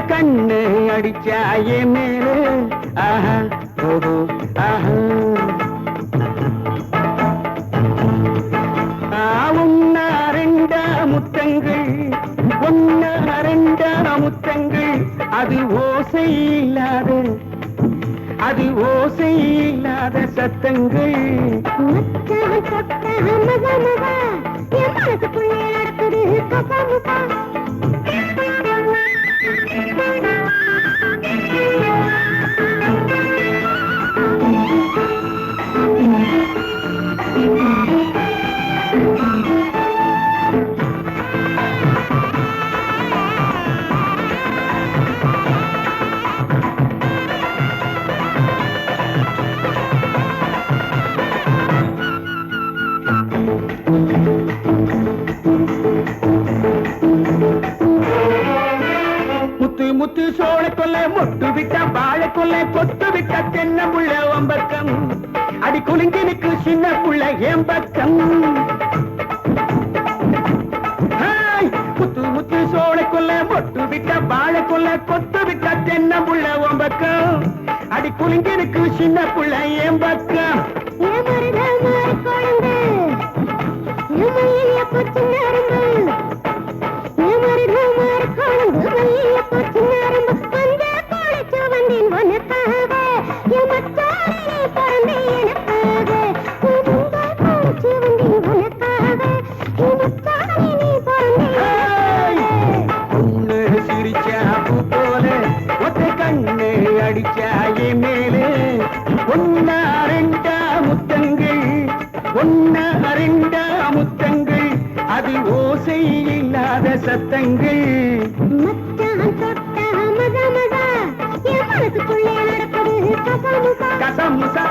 கண்ணு அடிச்சாயே மேலே ஆஹா ஓஹோ ஆஹா ஒன்னா ரெண்டா முத்தங்கள் ஒன்னா ரெண்டா முத்தங்கள் அது ஓசை இல்லாத சத்தங்கள் முத்து சோழ கொல்ல மொட்டு விட்ட வாழை கொல்ல கொத்து விட்ட தென்ன புள்ள ஒம்பக்கம் அடி குலுங்கினுக்கு சின்ன புள்ள ஏம்பக்கம் முத்து சோழ கொல்ல மொட்டு விட்ட வாழை கொல்ல கொத்து விட்ட தென்ன புள்ள ஒம்பக்கம் அடி குலுங்கினுக்கு சின்ன புள்ள ஏம்பக்கம் அடிச்சாயே மேலே ஒன்னா ரெண்டா முத்தங்கள் அது ஓசை இல்லாத சத்தங்கள் கசமுசா